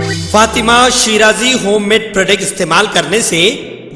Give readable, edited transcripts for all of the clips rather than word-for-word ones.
Fatima Shirazi homemade product इस्तेमाल करने से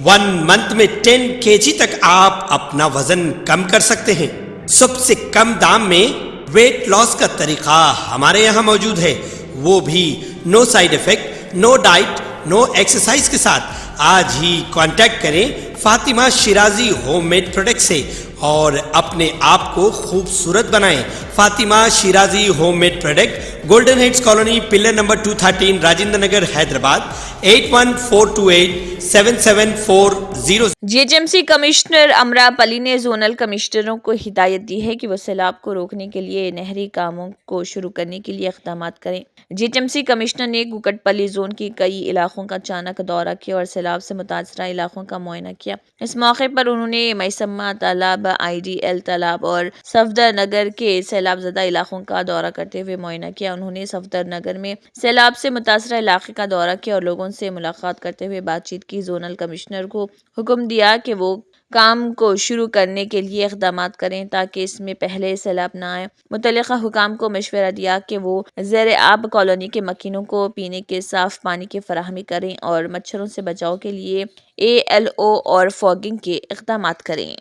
1 मंथ में 10 kg तक आप अपना वजन कम कर सकते हैं। सबसे कम दाम में वेट लॉस का तरीका हमारे यहाँ मौजूद है, वो भी no side effect, no diet, no exercise के साथ। आज ही कांटेक्ट करें फातिमा शिराजी होममेड प्रोडक्ट से और अपने आप को खूबसूरत बनाएं। Fatima Shirazi homemade product, Golden Heads Colony, pillar number 213, Rajendra Nagar, Hyderabad 8142877440। GHMC commissioner Amrapali ने जोनल कमिश्नरों को हिदायत दी है कि वो सैलाब को रोकने के लिए नहरी कामों को शुरू करने के लिए इक़दाम करें। जीएचएमसी कमिश्नर ने कुकटपल्ली जोन के कई इलाकों का अचानक दौरा किया और सैलाब से मुतासरा इलाकों का मुआयना किया। इस मौके पर उन्होंने मैसम्मा तालाब, आईडीएल तालाब और सफदर नगर के सैलाब ज़दा इलाकों का दौरा करते हुए मुआयना किया। उन्होंने सफदर नगर में सैलाब से मुतासरा इलाके का दौरा किया और लोगों से मुलाकात करते हुए बातचीत की। जोनल कमिश्नर को हुक्म दिया कि वो काम को शुरू करने के लिए इक़दाम करें ताकि इसमें पहले सैलाब न आए। मुतल्लिक़ा हुकाम को मशवरा दिया कि वो ज़ेर आब कॉलोनी के मकीनों को पीने के साफ़ पानी की फराहमी करें और मच्छरों से बचाव के लिए ALO और फॉगिंग के इक़दाम करें।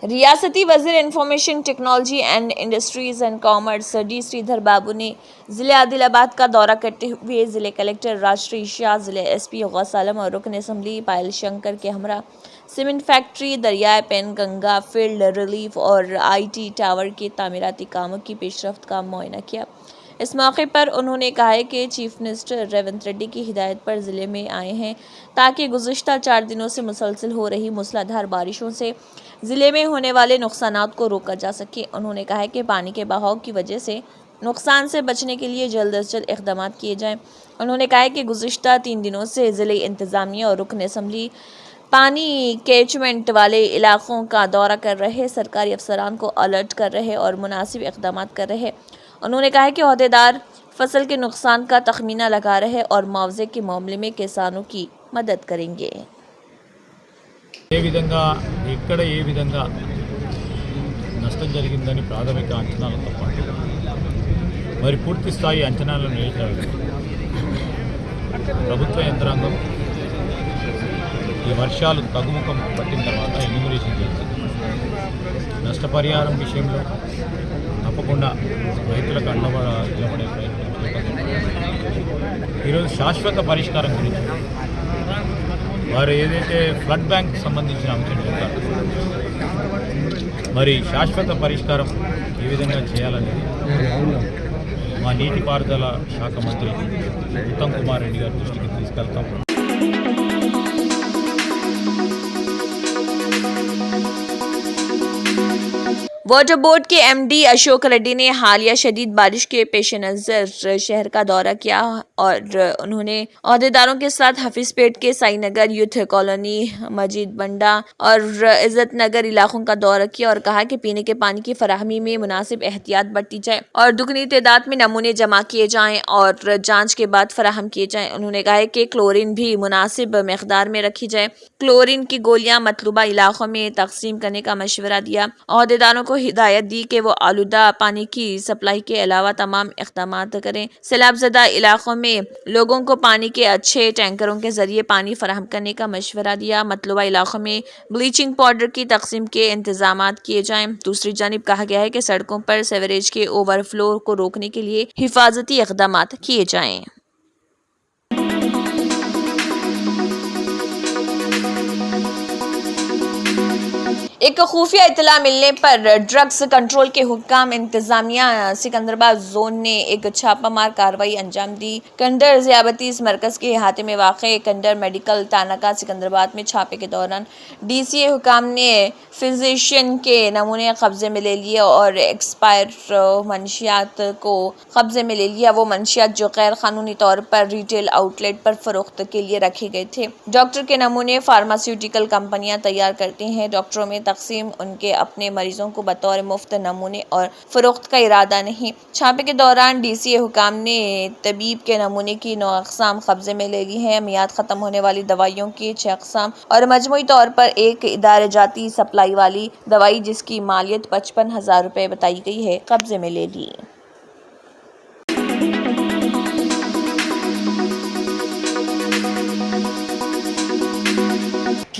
रियासती वज़ीर information technology and industries and commerce D Sridhar Babu ने ज़िले आदिलाबाद का दौरा करते हुए ज़िले कलेक्टर राजश्री शाह, ज़िले SP गौस आलम और रुकन असम्बली पायल शंकर के हमरा सीमेंट फैक्ट्री, दरियाए पेनगंगा फील्ड रिलीफ और IT टावर के तामीराती कामों की पेशरफ्त का मुआयना किया। इस मौके पर उन्होंने कहा है कि चीफ मिनिस्टर रेवंत रेड्डी की हिदायत पर ज़िले में आए हैं ताकि गुज़िश्ता 4 दिनों से मुसलसल हो रही मूसलाधार बारिशों से ज़िले में होने वाले नुकसानात को रोका जा सके। उन्होंने कहा है कि पानी के बहाव की वजह से नुकसान से बचने के लिए जल्द अज जल्द इक़दाम किए जाएँ। उन्होंने कहा है कि गुज़िश्ता 3 दिनों से ज़िले इंतज़ामिया और रुकन असम्बली पानी कैचमेंट वाले इलाकों का दौरा कर रहे, सरकारी अफसरान को अलर्ट कर रहे और मुनासिब इक़दाम कर रहे। उन्होंने कहा है कि ओहदेदार फसल के नुकसान का तखमीना लगा रहे और मुआवजे के मामले में किसानों की मदद करेंगे। ఏ విధంగా ఎక్కడ ఏ విధంగా నష్టం జరిగిందని ప్రాథమిక అంచనాలతో పాటు మరి పూర్తి స్థాయి అంచనాలను వేయడానికి ప్రభుత్వ యంత్రాంగం ఈ వర్షాలు తగ్గుముఖం పట్టిన తర్వాత ఎన్యూమరేషన్ చేసింది। నష్టపరిహారం విషయంలో తప్పకుండా రైతులకు అండబడే ప్రయత్నం ఈరోజు శాశ్వత పరిష్కారం గురించి వారు ఏదైతే ఫ్లడ్ బ్యాంక్ సంబంధించిన అంశం చెప్తారు, మరి శాశ్వత పరిష్కారం ఏ విధంగా చేయాలనేది మా నీటిపారుదల శాఖ మంత్రి ఉత్తమ్ కుమార్ రెడ్డి గారి దృష్టికి తీసుకెళ్తాం। वाटर बोर्ड के MD अशोक रेड्डी ने हालिया शदीद बारिश के पेश नज़र शहर का दौरा किया और उन्होंने अहदेदारों के साथ हफीज़पेट के साई नगर, यूथ कॉलोनी, मजीद बंडा और इज़्ज़त नगर इलाकों का दौरा किया और कहा कि पीने के पानी की फराहमी में मुनासिब एहतियात बरती जाए और दुगनी तादाद में नमूने जमा किए जाएँ और जाँच के बाद फराहम किए जाएँ। उन्होंने कहा कि क्लोरीन भी मुनासिब मकदार में रखी जाए। क्लोरीन की गोलियाँ मतलूबा इलाकों में तकसीम करने का मशवरा दिया। अहदेदारों को हिदायत दी कि वो आलूदा पानी की सप्लाई के अलावा तमाम इक़दाम करें। सैलाबज़दा इलाकों में लोगों को पानी के अच्छे टैंकरों के ज़रिए पानी फराहम करने का मशवरा दिया। मतलूबा इलाकों में ब्लीचिंग पाउडर की तकसीम के इंतजाम किए जाएँ। दूसरी जानिब कहा गया है कि सड़कों पर सीवरेज के ओवरफ्लो को रोकने के लिए हिफाजती इक़दाम किए जाएँ। एक खुफिया इतला मिलने पर ड्रग्स कंट्रोल के हुक्काम इंतजामिया सिकंदराबाद जोन ने एक छापामार कार्रवाई अंजाम दी। कंडर ज़ियाबतीस मरकज़ के अहाते में वाक़े कंडर मेडिकल तानाका सिकंदराबाद में छापे के दौरान DCA हुक्काम ने फिजिशियन के नमूने कब्जे में ले लिए और एक्सपायर मंशियात को कब्जे में ले लिया। वो मंशियात जो गैर कानूनी तौर पर रिटेल आउटलेट पर फरोख्त के लिए रखे गए थे। डॉक्टर के नमूने फार्मास्यूटिकल कंपनियां तैयार करती हैं। डॉक्टरों में تقسیم ان کے اپنے مریضوں کو بطور مفت نمونے اور فروخت کا ارادہ نہیں۔ چھاپے کے دوران ڈی سی حکام نے طبیب کے نمونے کی 9 اقسام قبضے میں لے لی ہیں۔ میعاد ختم ہونے والی دوائیوں کی 6 اقسام اور مجموعی طور پر ایک ادارہ جاتی سپلائی والی دوائی جس کی مالیت 55,000 روپے بتائی گئی ہے قبضے میں لے لی۔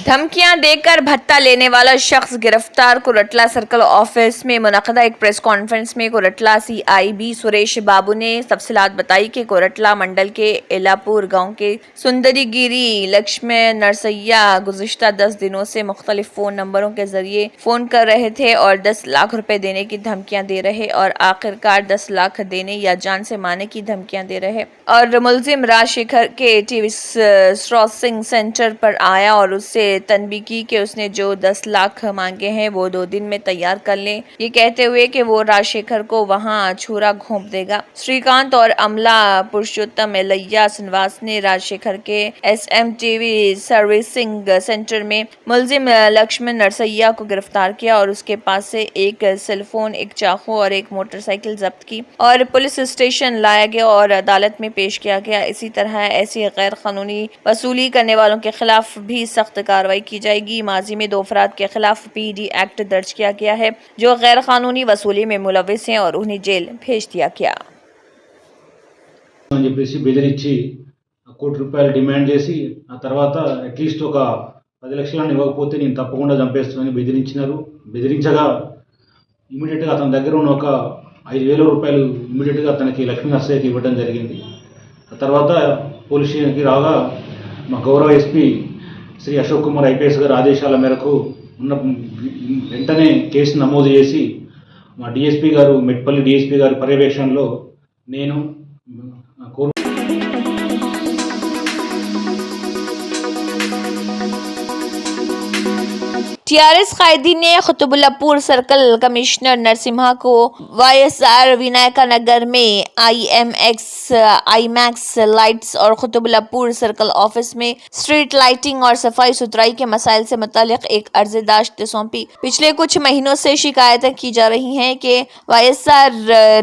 دھمکیاں دے کر بھتہ لینے والا شخص گرفتار۔ کورٹلا سرکل آفس میں منعقدہ ایک پریس کانفرنس میں کورٹلا سی آئی بی سریش بابو نے تفصیلات بتائی کہ کورٹلا منڈل کے ایلاپور گاؤں کے سندری گیری لکشمن نرسیا گزشتہ 10 دنوں سے مختلف فون نمبروں کے ذریعے فون کر رہے تھے اور 10 لاکھ روپے دینے کی دھمکیاں دے رہے اور آخرکار 10 لاکھ دینے یا جان سے مارنے کی دھمکیاں دے رہے اور ملزم راج شیکھر کے ٹی وی سروسنگ سینٹر پر آیا اور اس سے تنبیہ کی کہ اس نے جو 10 لاکھ مانگے ہیں وہ 2 دن میں تیار کر لیں، یہ کہتے ہوئے کہ وہ راج شیکھر کو وہاں چھرا گھونپ دے گا۔ شری کانت اور عملہ پرشوتم ایلیا سنواس نے راج شیکھر کے S M T V servicing centre میں ملزم لکشمن نرسیا کو گرفتار کیا اور اس کے پاس سے ایک سیل فون، ایک چاقو اور ایک موٹر سائیکل ضبط کی اور پولیس اسٹیشن لایا گیا اور عدالت میں پیش کیا گیا۔ اسی طرح ایسی غیر قانونی وصولی کرنے والوں کے خلاف بھی سخت کارروائی کی جائے گی۔ ماضی میں 2 افراد کے خلاف پی ڈی ایکٹ درج کیا گیا ہے جو غیر قانونی وصولی میں ملوث ہیں اور انہیں جیل بھیج دیا گیا۔ అని చెప్పేసి బెదిరించి ₹1,00,00,000 డిమాండ్ చేసి ఆ తర్వాత అట్లీస్ట్ ఒక 10 లక్షలను ఇవ్వకపోతే నేను తప్పకుండా చంపేస్తానని బెదిరించినారు। బెదిరించగా ఇమీడియట్గా అతని దగ్గర ఉన్న ఒక ₹5,000 ఇమీడియట్గా అతనికి లక్ష్మీ నర్సయ్యకి ఇవ్వడం జరిగింది। ఆ తర్వాత పోలీస్ స్టేషన్కి రాగా మా గౌరవ ఎస్పీ శ్రీ అశోక్ కుమార్ ఐపీఎస్ గారి ఆదేశాల మేరకు ఉన్న వెంటనే కేసు నమోదు చేసి మా డిఎస్పీ గారు మెట్పల్లి డిఎస్పీ గారి పర్యవేక్షణలో నేను टीआरएस कायदी ने कुतुबुल्लापुर सर्कल कमिश्नर नरसिम्हा को वाईएसआर विनायका नगर में आईमैक्स लाइट्स और कुतुबुल्लापुर सर्कल ऑफिस में स्ट्रीट लाइटिंग और सफाई सुथराई के मसाइल से मुतालिक एक अर्ज़दाश्त सौंपी। पिछले कुछ महीनों से शिकायतें की जा रही हैं कि वाईएसआर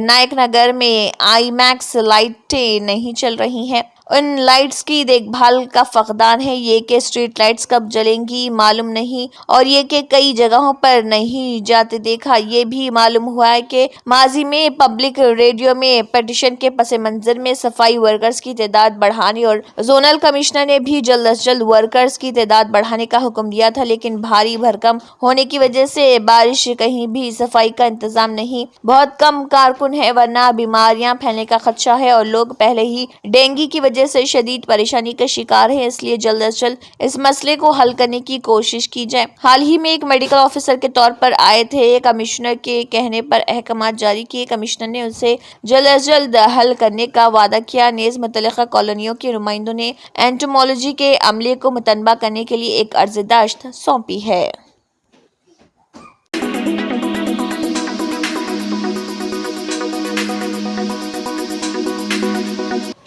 नायक नगर में आईमैक्स लाइटें नहीं चल रही हैं। उन लाइट्स की देखभाल का फकदान है। ये कि स्ट्रीट लाइट्स कब जलेंगी मालूम नहीं और ये कि कई जगहों पर नहीं जाते देखा। ये भी मालूम हुआ है कि माजी में पब्लिक रेडियो में पिटीशन के पस मंजर में सफाई वर्कर्स की तादाद बढ़ाने और जोनल कमिश्नर ने भी जल्द अज जल्द वर्कर्स की तादाद बढ़ाने का हुक्म दिया था, लेकिन भारी भरकम होने की वजह से बारिश कहीं भी सफाई का इंतजाम नहीं। बहुत कम कारकुन है वरना बीमारियां फैलने का खदशा है और लोग पहले ही डेंगू की वजह से शदीद परेशानी का शिकार है। इसलिए जल्द अज जल्द इस मसले को हल करने की कोशिश की जाए। हाल ही में एक मेडिकल ऑफिसर के तौर पर आए थे। कमिश्नर के कहने पर अहकामात जारी किए। कमिश्नर ने उसे जल्द अज जल्द हल करने का वादा किया। नेज़ मुतल्लिका कॉलोनियों के नुमाइंदों ने एंटोमोलॉजी के अमले को मुतनबा करने के लिए एक अर्ज़दाश्त सौंपी है।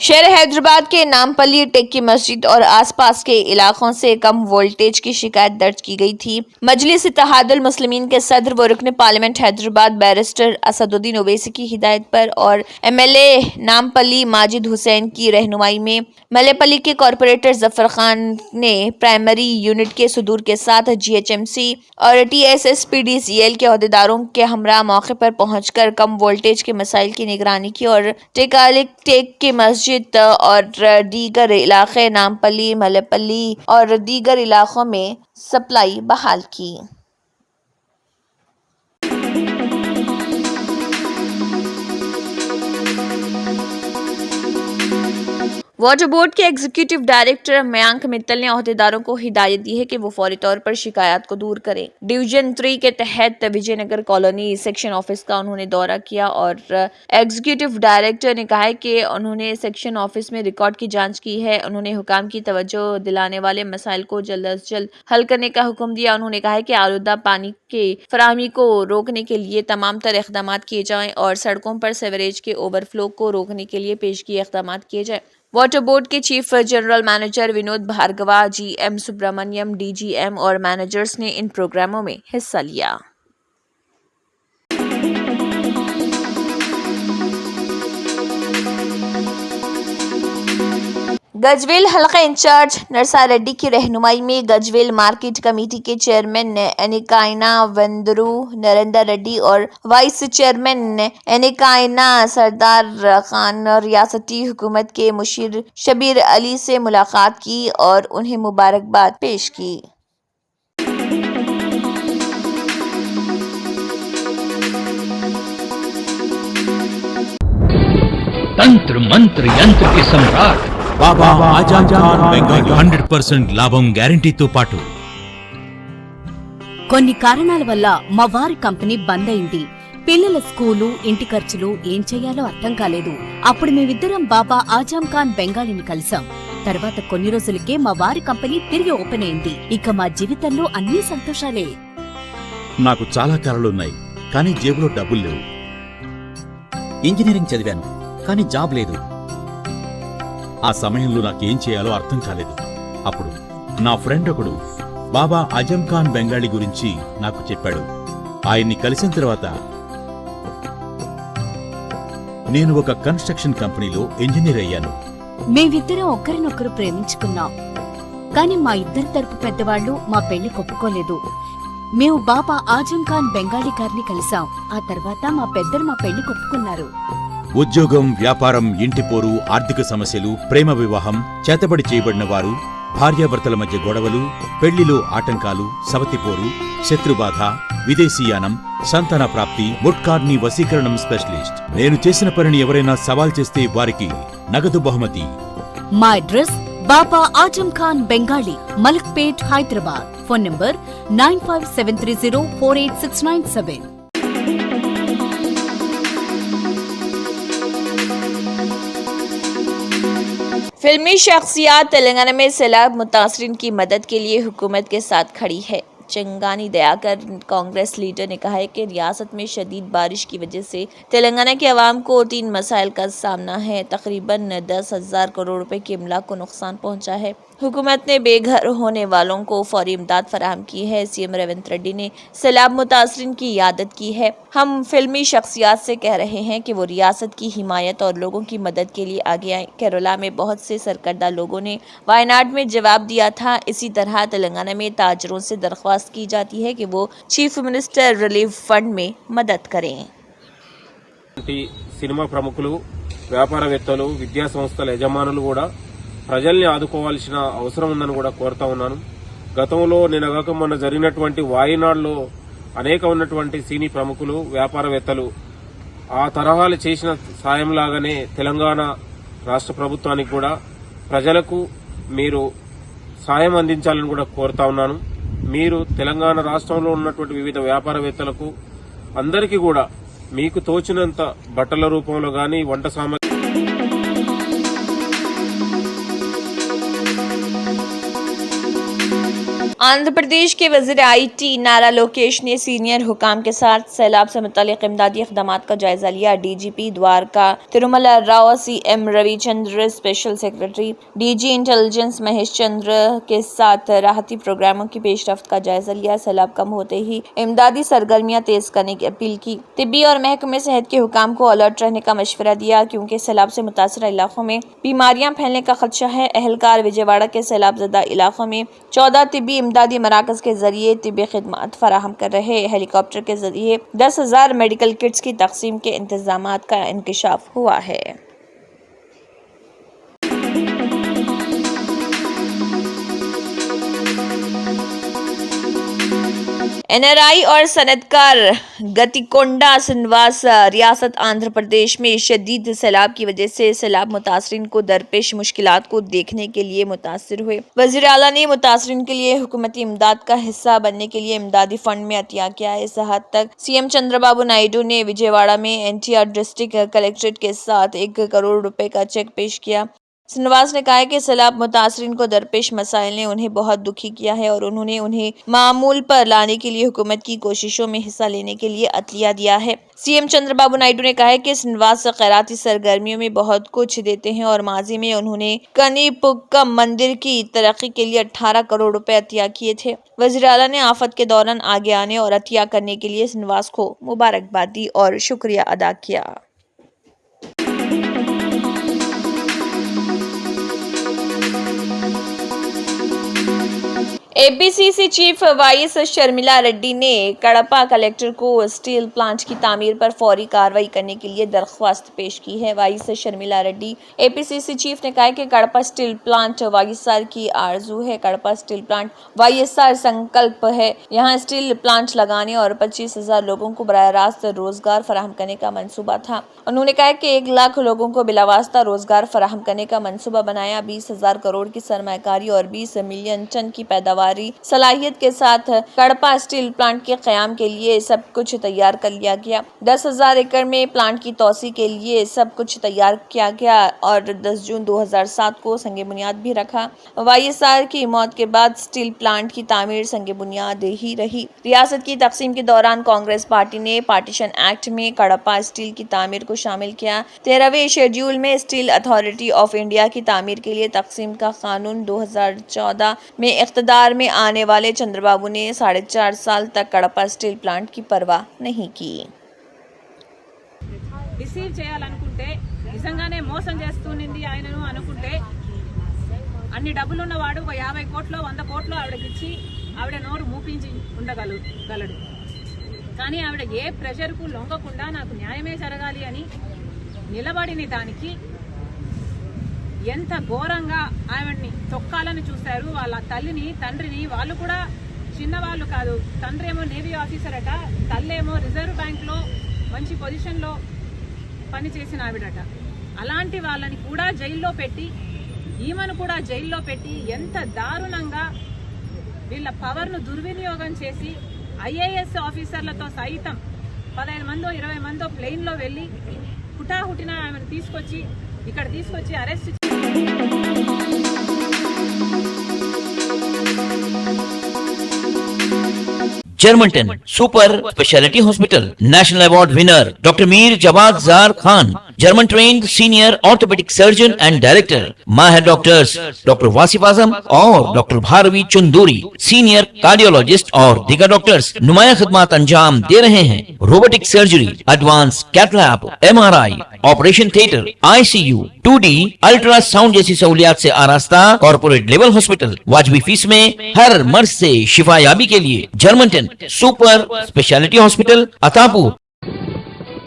शहर हैदराबाद के नामपल्ली टेक्की मस्जिद और आसपास के इलाकों से कम वोल्टेज की शिकायत दर्ज की गई थी। मजलिस इत्तेहादुल मुस्लिमीन के सदर व रुकन पार्लियामेंट हैदराबाद बैरिस्टर असदुद्दीन ओवैसी की हिदायत पर और एमएलए नामपल्ली माजिद हुसैन की रहनुमाई में मलेपल्ली के कॉरपोरेटर जफर खान ने प्राइमरी यूनिट के सुदूर के साथ जीएचएमसी और टीएसएसपीडीसीएल के अहदेदारों के हमरा मौके पर पहुंचकर कम वोल्टेज के मसाइल की निगरानी की और टेक की मस्जिद और दीगर इलाके नामपल्ली मलेपल्ली और दीगर इलाकों में सप्लाई बहाल की। वाटर बोर्ड के एग्जीक्यूटिव डायरेक्टर मयांक मित्तल ने अहदेदारों को हिदायत दी है कि वो फौरी तौर पर शिकायत को दूर करें। डिवीजन 3 के तहत विजयनगर कॉलोनी सेक्शन ऑफिस का उन्होंने दौरा किया और एग्जीक्यूटिव डायरेक्टर ने कहा है कि उन्होंने सेक्शन ऑफिस में रिकॉर्ड की जांच की है। उन्होंने हुकाम की तवज्जो दिलाने वाले मसाइल को जल्द अज जल्द हल करने का हुक्म दिया। उन्होंने कहा है कि आलूदा पानी के फराहमी को रोकने के लिए तमाम तर इक़दाम किए जाएं और सड़कों पर सीवरेज के ओवरफ्लो को रोकने के लिए पेशगी इक़दाम किए जाएं। वाटर बोर्ड के chief general manager Vinod Bhargava, GM Subramanyam, DGM और मैनेजर्स ने इन प्रोग्रामों में हिस्सा लिया। गजवेल हलका इंचार्ज नरसा रेड्डी की रहनुमाई में गजवेल मार्केट कमेटी के चेयरमैन एनिकाइना वेंदरू नरेंद्र रेड्डी और वाइस चेयरमैन एनिकाइना सरदार खान रियासती हुकूमत के मुशीर शबीर अली से मुलाकात की और उन्हें मुबारकबाद पेश की। तंत्र मंत्र यंत्र के सम्राट బాబా ఆజాద్ ఖాన్ బెంగాలీ 100% లాభం గ్యారంటీతో పాటు కొన్ని కారణాల వల్ల మా వారి కంపెనీ బంద్ అయింది. పిల్లల స్కూలు, ఇంటి ఖర్చులు ఏం చెయ్యాలో అర్థం కాలేదు. అప్పుడు మేమిద్దరం బాబా ఆజాం ఖాన్ బెంగాలీని కలిసాం. తర్వాత కొన్ని రోజులకే మా వారి కంపెనీ తిరిగి ఓపెన్ అయింది. ఇక మా జీవితంలో అన్ని సంతోషాలే. నాకు చాలా కలలున్నాయి, కానీ జేబులో డబ్బులు లేవు. ఇంజనీరింగ్ చదివాను, కానీ జాబ్ లేదు. ఆ సమయంలో నాకేం చేయాలో అర్థం కాలేదు. అప్పుడు నా ఫ్రెండ్ ఒకడు బాబా ఆజం ఖాన్ బెంగాలీ గురించి నాకు చెప్పాడు. ఆయన్ని కలిసిన తర్వాత నేను ఒక కన్స్ట్రక్షన్ కంపెనీలో ఇంజనీర్ అయ్యాను. మేమిద్దరం ఒకరినొకరు ప్రేమించుకున్నాం. కాని మా ఇద్దరి తరపు పెద్దవాళ్లు మా పెళ్లి ఒప్పుకోలేదు. మేము బాబా ఆజం ఖాన్ బెంగాలీ గారిని కలిసాం. ఆ తర్వాత మా పెద్దలు మా పెళ్లి ఒప్పుకున్నారు. ఉద్యోగం, వ్యాపారం, ఇంటి పోరు, ఆర్థిక సమస్యలు, ప్రేమ వివాహం, చేతబడి చేయబడిన వారు, భార్యాభర్తల మధ్య గొడవలు, పెళ్లిలో ఆటంకాలు, సవతిపోరు, శత్రుబాధ, విదేశీయానం, సంతాన ప్రాప్తి, ముట్కార్ని వశీకరణం స్పెషలిస్ట్. నేను చేసిన పనిని ఎవరైనా సవాల్ చేస్తే వారికి నగదు బహుమతి. మా address Baba Azam Khan Bengali, Malakpet, Hyderabad. Phone number 9573048697. फिल्मी शख्सियत तेलंगाना में सैलाब मुतासरीन की मदद के लिए हुकूमत के साथ खड़ी है। चंगानी दयाकर कांग्रेस लीडर ने कहा है कि रियासत में शदीद बारिश की वजह से तेलंगाना के अवाम को 3 मसाइल का सामना है। तकरीबन 10,000 करोड़ रुपए के इमलाक को नुकसान पहुंचा है। हुकूमत ने बेघर होने वालों को फौरी इमदाद फराहम की है। सीएम रेवंत रेड्डी ने सैलाब मुतासरीन की यादत की है। हम फिल्मी शख्सियत से कह रहे हैं कि वो रियासत की हिमायत और लोगों की मदद के लिए आगे आए। केरला में बहुत से सरकर्दा लोगों ने वायनाड में जवाब दिया था। इसी तरह तेलंगाना में ताजरों से दरख्वास्त की जाती है कि वो चीफ मिनिस्टर रिलीफ फंड में मदद करें। సినిమా ప్రముఖులు, వ్యాపారవేత్తలు, విద్యా సంస్థల యజమానులు కూడా ప్రజల్ని ఆదుకోవాల్సిన అవసరం ఉందని కూడా కోరుతా ఉన్నాను. గతంలో నిన్నగాక మొన్న జరిగినటువంటి వాయినాడులో అనేక ఉన్నటువంటి సినీ ప్రముఖులు, వ్యాపారవేత్తలు ఆ తరహాలు చేసిన సాయంలాగానే తెలంగాణ రాష్ట్ర ప్రభుత్వానికి కూడా ప్రజలకు మీరు సాయం అందించాలని కూడా కోరుతా ఉన్నాను. మీరు తెలంగాణ రాష్ట్రంలో ఉన్నటువంటి వివిధ వ్యాపారవేత్తలకు అందరికీ కూడా మీకు తోచినంత బట్టల రూపంలో గాని, వంట సామాగ్రి आंध्र प्रदेश के वजीर IT नारा लोकेश ने सीनियर हुकाम के साथ सैलाब से मुतालिक इमदादी इक़दामात का जायजा लिया। DGP Dwaraka Tirumala Rao, CM Ravichandra, special secretary DG intelligence Mahesh Chandra के साथ राहती प्रोग्रामों की पेशरफ्त का जायजा लिया। सैलाब कम होते ही इमदादी सरगर्मियां तेज करने की अपील की। तिब्बी और महकमे सेहत के हुकाम को अलर्ट रहने का मशवरा दिया, क्योंकि सैलाब से मुतासर इलाकों में बीमारियां फैलने का खदशा है। अहलकार विजयवाड़ा के सैलाब ज़दा इलाकों में 14 तिब्बी इमदादी मराकज के जरिए तिब्बी खिदमत फराहम कर रहे। हेलीकॉप्टर के जरिए 10,000 मेडिकल किट्स की तकसीम के इंतजामात का इंकशाफ हुआ है। NRI और सनतकार गतिकोंडा सिनवास रियासत आंध्र प्रदेश में शदीद सैलाब की वजह से सैलाब मुतासरीन को दरपेश मुश्किलात को देखने के लिए मुतासिर हुए। वज़ीर आला ने मुतासरीन के लिए हुकूमती इमदाद का हिस्सा बनने के लिए इमदादी फंड में अतिया किया है। इस हद तक CM चंद्रबाबू नायडू ने विजयवाड़ा में NTR डिस्ट्रिक्ट कलेक्ट्रेट के साथ 1 करोड़ रुपए का चेक पेश किया। श्रीनिवास ने कहा है कि सैलाब मुतासरीन को दरपेश मसाइल ने उन्हें बहुत दुखी किया है और उन्होंने उन्हें मामूल पर लाने के लिए हुकूमत की कोशिशों में हिस्सा लेने के लिए अतलिया दिया है। सीएम चंद्रबाबू नायडू ने कहा है कि श्रीनिवास खैराती सरगर्मियों में बहुत कुछ देते हैं और माजी में उन्होंने कनीपुक्कम मंदिर की तरक्की के लिए 18 करोड़ रुपए अतिया किए थे। वज़ीर आला ने आफत के दौरान आगे आने और अतिया करने के लिए श्रीनिवास को मुबारकबाद दी और शुक्रिया अदा किया। APCC chief vice Sharmila Reddy ने कड़पा कलेक्टर को स्टील प्लांट की तामीर पर फौरी कार्रवाई करने के लिए दरख्वास्त पेश की है। Vice Sharmila Reddy APCC chief ने कहा है कि कड़पा स्टील प्लांट वाईएसआर की आरजू है। कड़पा स्टील प्लांट वाईएसआर संकल्प है। यहां स्टील प्लांट लगाने और 25,000 लोगों को बराह रास्त रोजगार फराहम करने का मंसूबा था। उन्होंने कहा कि 1 लाख लोगों को बिलावास्ता रोजगार फराहम करने का मंसूबा बनाया। 20,000 करोड़ की सरमायाकारी और 20 मिलियन टन की पैदावार सलाहियत के साथ कड़पा स्टील प्लांट के क़याम के लिए सब कुछ तैयार कर लिया गया। 10,000 एकड़ में प्लांट की तोसी के लिए सब कुछ तैयार किया गया और 10 जून 2007 को संगे बुनियाद भी रखा। वाईएसआर की मौत के बाद स्टील प्लांट की तामीर संगे बुनियाद ही रही। रियासत की तकसीम के दौरान कांग्रेस पार्टी ने पार्टीशन एक्ट में कड़पा स्टील की तामीर को शामिल किया। 13वें शेड्यूल में स्टील अथॉरिटी ऑफ इंडिया की तामीर के लिए तकसीम का कानून 2014 में इख्तिदार में आने वाले चंद्रबाबू ने 4.5 साल तक कड़पा स्टील प्लांट की परवाह नहीं की। రిసీవ్ చేయాలనుకుంటే నిజంగానే మోసం చేస్తునింది ఆయనను అనుకుంటే అన్ని డబ్బులు ఉన్నవాడు 50 కోట్లు 100 కోట్లు ఆవిడకి ఇచ్చి ఆవిడ నోరు మూపించి ఉండగలడు. కానీ ఆవిడ ఏ ప్రెషర్కు లొంగకుండా నాకు న్యాయమే జరగాలి అని నిలబడిన దానికి ఎంత ఘోరంగా ఆవిడ్ని తొక్కాలని చూశారు. వాళ్ళ తల్లిని తండ్రిని వాళ్ళు కూడా చిన్నవాళ్ళు కాదు. తండ్రి ఏమో నేవీ ఆఫీసర్ అట, తల్లేమో రిజర్వ్ బ్యాంక్లో మంచి పొజిషన్లో పనిచేసిన ఆవిడట. అలాంటి వాళ్ళని కూడా జైల్లో పెట్టి ఈమెను కూడా జైల్లో పెట్టి ఎంత దారుణంగా వీళ్ళ పవర్ను దుర్వినియోగం చేసి ఐఏఎస్ ఆఫీసర్లతో సైతం 15 మందో 20 మందో ప్లేన్లో వెళ్ళి హుటాహుటిన ఆమెను ఇక్కడ తీసుకొచ్చి arrest Germanten super speciality hospital national award winner doctor Mir Jawad Zar Khan, German trained senior orthopaedic surgeon and director, माहिर डॉक्टर्स डॉक्टर वासिफ आजम और doctor Bharavi Chunduri, senior cardiologist और दीगर डॉक्टर्स नुमाया खिदमत अंजाम दे रहे हैं। Robotic surgery, advance cath lab, MRI, operation theatre, ICU, 2D ultrasound जैसी सहूलियात से आरास्ता कॉर्पोरेट लेवल हॉस्पिटल। वाजबी फीस में हर मर्ज से शिफायाबी के लिए Germanton super speciality hospital Attapur.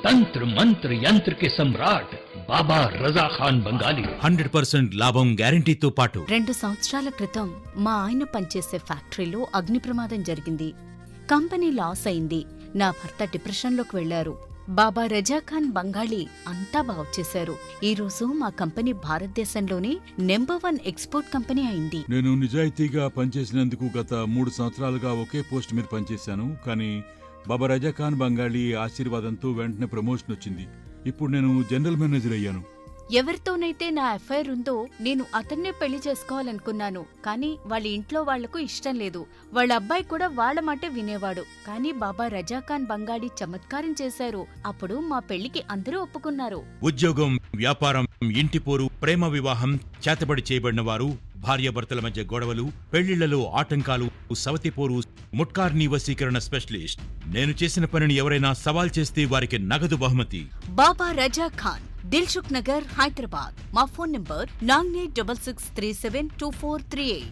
तंत्र मंत्र यंत्र के सम्राट बाबा रजा खान बंगाली 100% లాభం గ్యారంటీతో పాటు 2 సంవత్సరాల క్రితం మా ఆయన పనిచేసే ఫ్యాక్టరీలో అగ్ని ప్రమాదం జరిగింది. కంపెనీ లాస్ అయింది. నా భర్త డిప్రెషన్లోకి వెళ్లారు. బాబా రజాఖాన్ బంగాళీ అంతా బాగు చేశారు. ఈ రోజు మా కంపెనీ భారతదేశంలోనే నెంబర్ 1 ఎక్స్పోర్ట్ కంపెనీ అయింది. నేను నిజాయితీగా పనిచేసినందుకు గత 3 సంవత్సరాలుగా ఒకే పోస్ట్ మీద పనిచేశాను. కానీ బాబా రజాఖాన్ బంగాళీ ఆశీర్వాదంతో వెంటనే ప్రమోషన్ వచ్చింది. ఇప్పుడు నేను జనరల్ మేనేజర్ అయ్యాను. ఎవరితోనైతే నా అఫైర్ ఉందో నేను అతన్నే పెళ్లి చేసుకోవాలనుకున్నాను. కానీ వాళ్ళ ఇంట్లో వాళ్లకు ఇష్టం లేదు. వాళ్ళ అబ్బాయి కూడా వాళ్ళ మాటే వినేవాడు. కానీ బాబా రజాఖాన్ బంగాళీ చమత్కారం చేశారు. అప్పుడు మా పెళ్లికి అందరూ ఒప్పుకున్నారు. ఉద్యోగం, వ్యాపారం, ఇంటి పోరు, ప్రేమ వివాహం, చేతబడి చేయబడిన వారు, భార్యాభర్తల మధ్య గొడవలు, పెళ్లిళ్లలో ఆటంకాలు, సవతిపోరు, ముట్కార్నీ వశీకరణ స్పెషలిస్ట్. నేను చేసిన పనిని ఎవరైనా సవాల్ చేస్తే వారికి నగదు బహుమతి. బాబా రజాఖాన్, దిల్సుఖ్ నగర్, హైదరాబాద్. మా ఫోన్ నంబర్ 9866372438.